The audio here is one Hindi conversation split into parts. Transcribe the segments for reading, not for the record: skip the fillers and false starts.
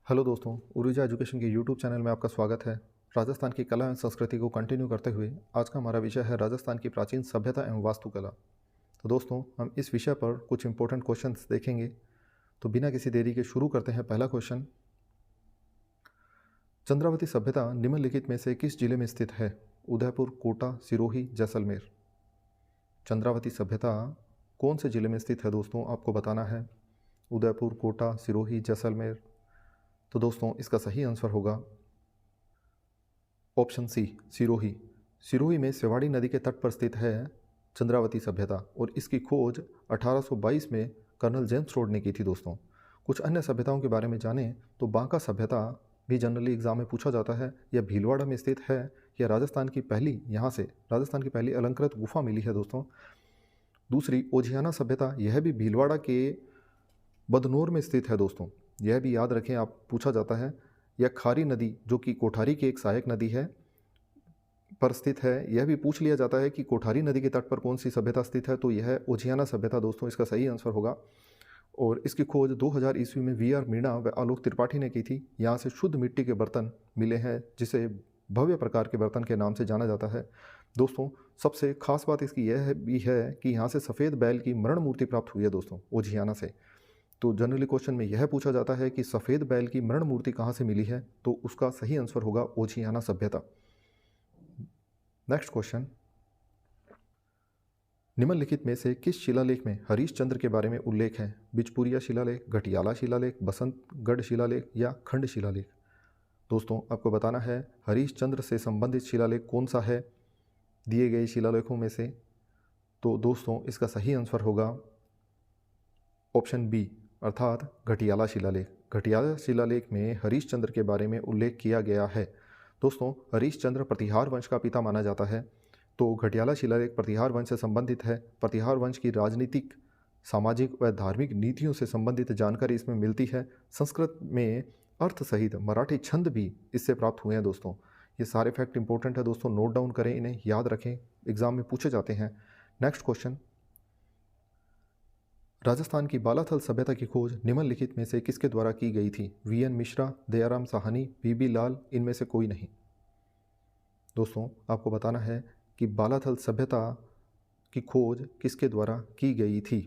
हेलो दोस्तों, ऊर्जा एजुकेशन के यूट्यूब चैनल में आपका स्वागत है। राजस्थान की कला एवं संस्कृति को कंटिन्यू करते हुए आज का हमारा विषय है राजस्थान की प्राचीन सभ्यता एवं वास्तुकला। तो दोस्तों, हम इस विषय पर कुछ इंपॉर्टेंट क्वेश्चंस देखेंगे। तो बिना किसी देरी के शुरू करते हैं। पहला क्वेश्चन, चंद्रावती सभ्यता निम्नलिखित में से किस जिले में स्थित है? उदयपुर, कोटा, सिरोही, जैसलमेर। चंद्रावती सभ्यता कौन से जिले में स्थित है दोस्तों? आपको बताना है। उदयपुर, कोटा, सिरोही, जैसलमेर। तो दोस्तों, इसका सही आंसर होगा ऑप्शन सी, सिरोही। सिरोही में सिवाड़ी नदी के तट पर स्थित है चंद्रावती सभ्यता और इसकी खोज 1822 में कर्नल जेम्स रोड ने की थी दोस्तों। कुछ अन्य सभ्यताओं के बारे में जानें तो बांका सभ्यता भी जनरली एग्जाम में पूछा जाता है। यह भीलवाड़ा में स्थित है। यह राजस्थान की पहली अलंकृत गुफा मिली है दोस्तों। दूसरी, ओझियाना सभ्यता, यह भी भीलवाड़ा के बदनौर में स्थित है दोस्तों। यह भी याद रखें, आप पूछा जाता है। यह खारी नदी, जो कि कोठारी की एक सहायक नदी है, पर स्थित है। यह भी पूछ लिया जाता है कि कोठारी नदी के तट पर कौन सी सभ्यता स्थित है, तो यह ओझियाना सभ्यता दोस्तों इसका सही आंसर होगा। और इसकी खोज 2000 ईस्वी में वी आर मीणा व आलोक त्रिपाठी ने की थी। यहाँ से शुद्ध मिट्टी के बर्तन मिले हैं, जिसे भव्य प्रकार के बर्तन के नाम से जाना जाता है दोस्तों। सबसे खास बात इसकी यह भी है कि यहाँ से सफ़ेद बैल की मरण मूर्ति प्राप्त हुई है दोस्तों, ओझियाना से। तो जनरली क्वेश्चन में यह पूछा जाता है कि सफ़ेद बैल की मरण मूर्ति कहाँ से मिली है, तो उसका सही आंसर होगा ओझियाना सभ्यता। नेक्स्ट क्वेश्चन, निम्नलिखित में से किस शिलालेख में हरीशचंद्र के बारे में उल्लेख है? बिचपुरिया शिलालेख, घटियाला शिलालेख, बसंतगढ़ शिलालेख या खंड शिलालेख। दोस्तों, आपको बताना है हरीशचंद्र से संबंधित शिलालेख कौन सा है दिए गए शिलालेखों में से। तो दोस्तों, इसका सही आंसर होगा ऑप्शन बी, अर्थात घटियाला शिलालेख। घटियाला शिलालेख में हरीशचंद्र के बारे में उल्लेख किया गया है। दोस्तों, हरीशचंद्र प्रतिहार वंश का पिता माना जाता है। तो घटियाला शिलालेख प्रतिहार वंश से संबंधित है। प्रतिहार वंश की राजनीतिक, सामाजिक व धार्मिक नीतियों से संबंधित जानकारी इसमें मिलती है। संस्कृत में अर्थ सहित मराठी छंद भी इससे प्राप्त हुए हैं दोस्तों। ये सारे फैक्ट इंपॉर्टेंट है दोस्तों, नोट डाउन करें, इन्हें याद रखें, एग्जाम में पूछे जाते हैं। नेक्स्ट क्वेश्चन, राजस्थान की बालाथल सभ्यता की खोज निम्नलिखित में से किसके द्वारा की गई थी? वीएन मिश्रा, दयाराम साहनी, बीबी लाल, इनमें से कोई नहीं। दोस्तों, आपको बताना है कि बालाथल सभ्यता की खोज किसके द्वारा की गई थी।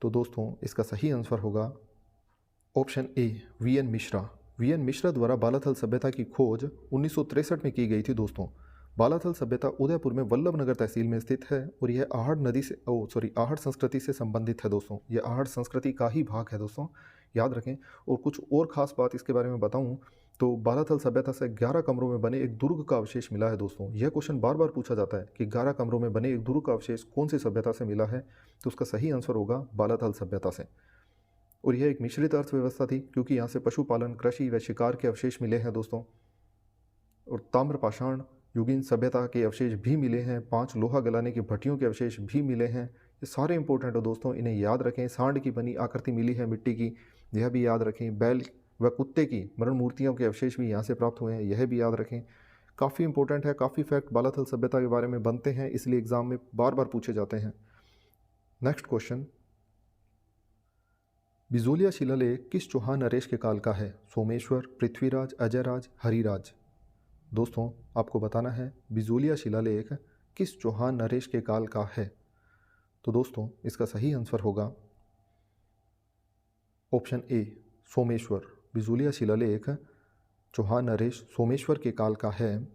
तो दोस्तों, इसका सही आंसर होगा option A, VN Mishra. VN Mishra द्वारा बालाथल सभ्यता की खोज 1963 में की गई थी दोस्तों। बालाथल सभ्यता उदयपुर में वल्लभनगर तहसील में स्थित है और यह आहड़ संस्कृति से संबंधित है दोस्तों। यह आहड़ संस्कृति का ही भाग है दोस्तों, याद रखें। और कुछ और ख़ास बात इसके बारे में बताऊं तो बालाथल सभ्यता से 11 कमरों में बने एक दुर्ग का अवशेष मिला है दोस्तों। यह क्वेश्चन बार बार पूछा जाता है कि 11 कमरों में बने एक दुर्ग का अवशेष कौन सी सभ्यता से मिला है, तो उसका सही आंसर होगा बालाथल सभ्यता से। और यह एक मिश्रित अर्थव्यवस्था थी, क्योंकि यहाँ से पशुपालन, कृषि व शिकार के अवशेष मिले हैं दोस्तों। और ताम्रपाषाण युगीन सभ्यता के अवशेष भी मिले हैं। 5 लोहा गलाने की भट्टियों के अवशेष भी मिले हैं। ये सारे इंपॉर्टेंट है दोस्तों, इन्हें याद रखें। सांड की बनी आकृति मिली है मिट्टी की, यह भी याद रखें। बैल व कुत्ते की मरण मूर्तियों के अवशेष भी यहाँ से प्राप्त हुए हैं, यह भी याद रखें। काफ़ी इंपॉर्टेंट है, काफ़ी फैक्ट बालाथल सभ्यता के बारे में बनते हैं, इसलिए एग्जाम में बार बार पूछे जाते हैं। नेक्स्ट क्वेश्चन, बिजोलिया शिलालेख किस चौहान नरेश के काल का है? सोमेश्वर, पृथ्वीराज, अजयराज, हरिराज। दोस्तों, आपको बताना है बिजोलिया शिलालेख किस चौहान नरेश के काल का है। तो दोस्तों, इसका सही आंसर होगा ऑप्शन ए, सोमेश्वर। बिजोलिया शिलालेख चौहान नरेश सोमेश्वर के काल का है।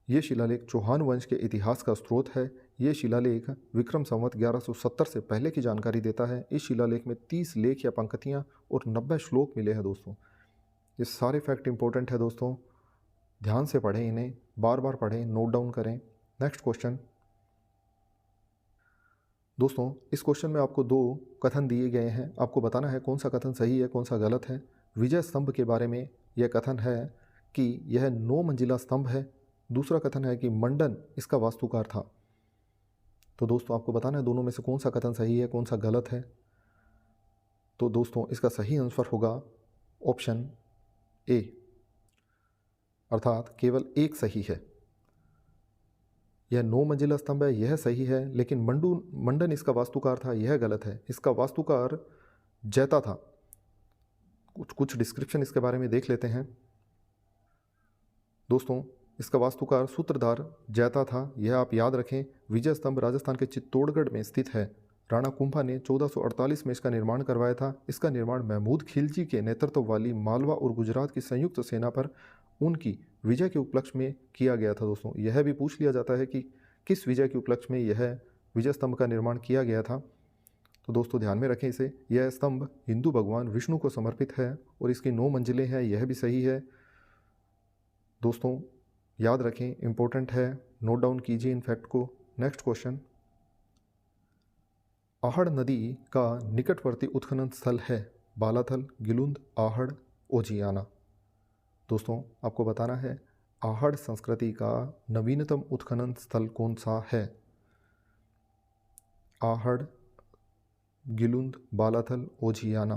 ये शिलालेख चौहान वंश के इतिहास का स्रोत है। ये शिलालेख विक्रम संवत 1170 से पहले की जानकारी देता है। इस शिलालेख में 30 लेख या पंक्तियाँ और 90 श्लोक मिले हैं दोस्तों। ये सारे फैक्ट इंपॉर्टेंट है दोस्तों, ध्यान से पढ़ें, इन्हें बार बार पढ़ें, नोट डाउन करें। नेक्स्ट क्वेश्चन, दोस्तों, इस क्वेश्चन में आपको 2 कथन दिए गए हैं। आपको बताना है कौन सा कथन सही है, कौन सा गलत है। विजय स्तंभ के बारे में यह कथन है कि यह 9 मंजिला स्तंभ है। दूसरा कथन है कि मंडन इसका वास्तुकार था। तो दोस्तों, आपको बताना है दोनों में से कौन सा कथन सही है, कौन सा गलत है। तो दोस्तों, इसका सही आंसर होगा ऑप्शन ए, अर्थात केवल एक सही है। यह 9 मंजिला स्तंभ है, यह सही है, लेकिन मंडन इसका वास्तुकार था, यह गलत है। इसका वास्तुकार जैता था। कुछ डिस्क्रिप्शन इसके बारे में देख लेते हैं। दोस्तों, इसका वास्तुकार सूत्रधार जैता था, यह आप याद रखें। विजय स्तंभ राजस्थान के चित्तौड़गढ़ में स्थित है। राणा कुंभा ने 1448 में इसका निर्माण करवाया था। इसका निर्माण महमूद खिलजी के नेतृत्व वाली मालवा और गुजरात की संयुक्त सेना पर उनकी विजय के उपलक्ष्य में किया गया था। दोस्तों, यह भी पूछ लिया जाता है कि किस विजय के उपलक्ष्य में यह विजय स्तंभ का निर्माण किया गया था। तो दोस्तों ध्यान में रखें इसे। यह स्तंभ हिंदू भगवान विष्णु को समर्पित है और इसकी 9 मंजिलें हैं, यह भी सही है। दोस्तों याद रखें, इंपॉर्टेंट है, नोट डाउन कीजिए इन फैक्ट को। नेक्स्ट क्वेश्चन, आहड़ नदी का निकटवर्ती उत्खनन स्थल है बालाथल, गिलुंद, आहड़, ओजियाना। दोस्तों आपको बताना है आहड़ संस्कृति का नवीनतम उत्खनन स्थल कौन सा है। आहड़, गिलुंद, बालाथल, ओजियाना।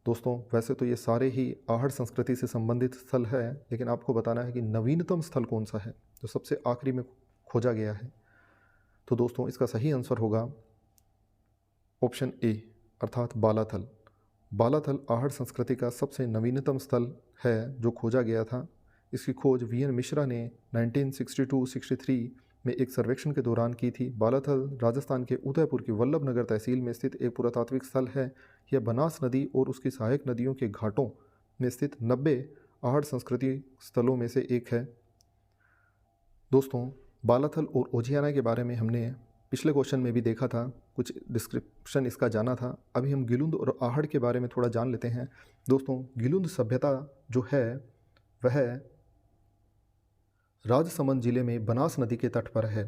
दोस्तों वैसे तो ये सारे ही आहड़ संस्कृति से संबंधित स्थल है, लेकिन आपको बताना है कि नवीनतम स्थल कौन सा है जो सबसे आखिरी में खोजा गया है। तो दोस्तों इसका सही आंसर होगा ऑप्शन ए अर्थात बालाथल। बालाथल आहड़ संस्कृति का सबसे नवीनतम स्थल है जो खोजा गया था। इसकी खोज वीएन मिश्रा ने 1962-63 में एक सर्वेक्षण के दौरान की थी। बालाथल राजस्थान के उदयपुर की वल्लभनगर तहसील में स्थित एक पुरातात्विक स्थल है। यह बनास नदी और उसकी सहायक नदियों के घाटों में स्थित 90 आहड़ संस्कृति स्थलों में से एक है। दोस्तों बालाथल और ओजियाना के बारे में हमने पिछले क्वेश्चन में भी देखा था, कुछ डिस्क्रिप्शन इसका जाना था। अभी हम गिलुंद और आहड़ के बारे में थोड़ा जान लेते हैं। दोस्तों गिलुंद सभ्यता जो है वह राजसमंद जिले में बनास नदी के तट पर है।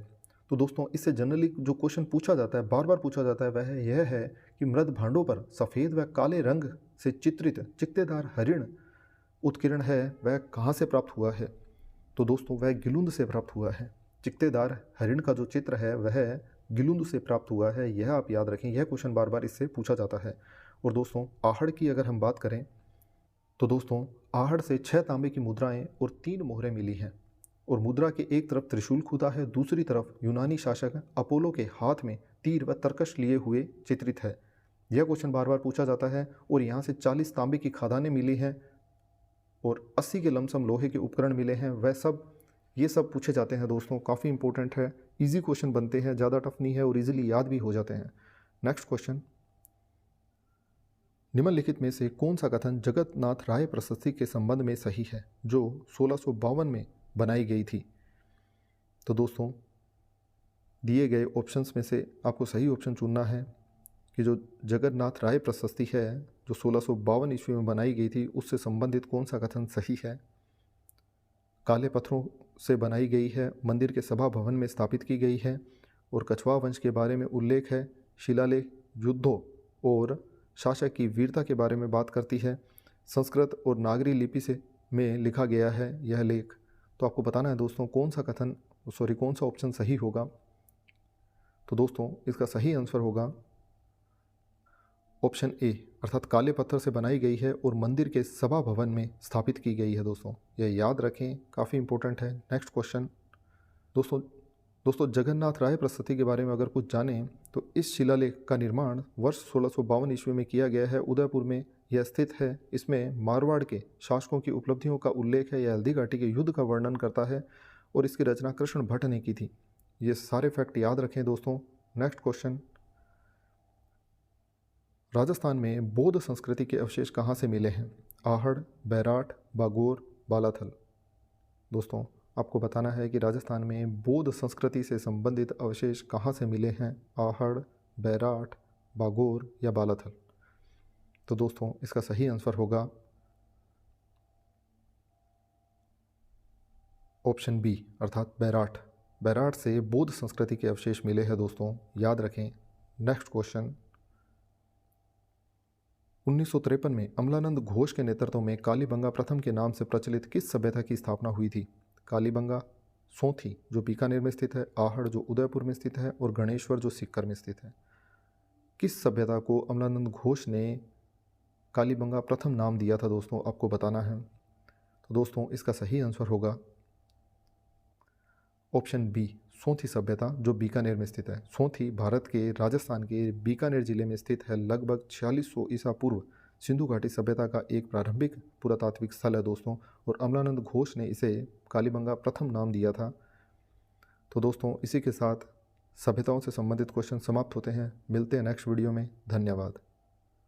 तो दोस्तों इससे जनरली जो क्वेश्चन पूछा जाता है, बार बार पूछा जाता है, वह यह है कि मृद भांडों पर सफ़ेद व काले रंग से चित्रित चित्तेदार हरिण उत्कीर्ण है, वह कहाँ से प्राप्त हुआ है। तो दोस्तों वह गिलुंद से प्राप्त हुआ है। चित्तेदार हरिण का जो चित्र है वह गिलुंद से प्राप्त हुआ है, यह आप याद रखें। यह क्वेश्चन बार बार इससे पूछा जाता है। और दोस्तों आहड़ की अगर हम बात करें तो दोस्तों आहड़ से 6 तांबे की मुद्राएं और 3 मोहरें मिली हैं। और मुद्रा के एक तरफ त्रिशूल खुदा है, दूसरी तरफ यूनानी शासक अपोलो के हाथ में तीर व तरकश लिए हुए चित्रित है। यह क्वेश्चन बार बार पूछा जाता है। और यहाँ से 40 तांबे की खादानें मिली हैं और 80 के लमसम लोहे के उपकरण मिले हैं। ये सब पूछे जाते हैं दोस्तों, काफ़ी इंपॉर्टेंट है, इजी क्वेश्चन बनते हैं, ज़्यादा टफ नहीं है और इजीली याद भी हो जाते हैं। नेक्स्ट क्वेश्चन, निम्नलिखित में से कौन सा कथन जगन्नाथ राय प्रशस्ति के संबंध में सही है जो 1652 में बनाई गई थी। तो दोस्तों दिए गए ऑप्शंस में से आपको सही ऑप्शन चुनना है कि जो जगन्नाथ राय प्रशस्ति है जो 1652 ईस्वी में बनाई गई थी उससे संबंधित कौन सा कथन सही है। काले पत्थरों से बनाई गई है, मंदिर के सभा भवन में स्थापित की गई है और कछवा वंश के बारे में उल्लेख है, शिलालेख युद्धों और शासक की वीरता के बारे में बात करती है, संस्कृत और नागरी लिपि से में लिखा गया है यह लेख। तो आपको बताना है दोस्तों कौन सा ऑप्शन सही होगा। तो दोस्तों इसका सही आंसर होगा ऑप्शन ए अर्थात काले पत्थर से बनाई गई है और मंदिर के सभा भवन में स्थापित की गई है। दोस्तों यह याद रखें, काफ़ी इंपॉर्टेंट है। नेक्स्ट क्वेश्चन, दोस्तों जगन्नाथ राय प्रशस्ति के बारे में अगर कुछ जानें तो इस शिलालेख का निर्माण वर्ष 1652 ईस्वी में किया गया है। उदयपुर में यह स्थित है। इसमें मारवाड़ के शासकों की उपलब्धियों का उल्लेख है। यह हल्दी घाटी के युद्ध का वर्णन करता है और इसकी रचना कृष्ण भट्ट ने की थी। ये सारे फैक्ट याद रखें दोस्तों। नेक्स्ट क्वेश्चन, राजस्थान में बौद्ध संस्कृति के अवशेष कहाँ से मिले हैं। आहड़, बैराठ, बागोर, बालाथल। दोस्तों आपको बताना है कि राजस्थान में बौद्ध संस्कृति से संबंधित अवशेष कहाँ से मिले हैं, आहड़, बैराठ, बागोर या बालाथल। तो दोस्तों इसका सही आंसर होगा ऑप्शन बी अर्थात बैराठ। बैराठ से बौद्ध संस्कृति के अवशेष मिले हैं दोस्तों, याद रखें। नेक्स्ट क्वेश्चन, 1953 में अमलानंद घोष के नेतृत्व में कालीबंगा प्रथम के नाम से प्रचलित किस सभ्यता की स्थापना हुई थी। कालीबंगा, सोंथी जो बीकानेर में स्थित है, आहड़ जो उदयपुर में स्थित है और गणेश्वर जो सीकर में स्थित है। किस सभ्यता को अमलानंद घोष ने कालीबंगा प्रथम नाम दिया था दोस्तों, आपको बताना है। तो दोस्तों इसका सही आंसर होगा ऑप्शन बी सोंथी सभ्यता जो बीकानेर में स्थित है। सोंथी भारत के राजस्थान के बीकानेर जिले में स्थित है। लगभग 4600 ईसा पूर्व सिंधु घाटी सभ्यता का एक प्रारंभिक पुरातात्विक स्थल है दोस्तों, और अमलानंद घोष ने इसे कालीबंगा प्रथम नाम दिया था। तो दोस्तों इसी के साथ सभ्यताओं से संबंधित क्वेश्चन समाप्त होते हैं। मिलते हैं नेक्स्ट वीडियो में। धन्यवाद।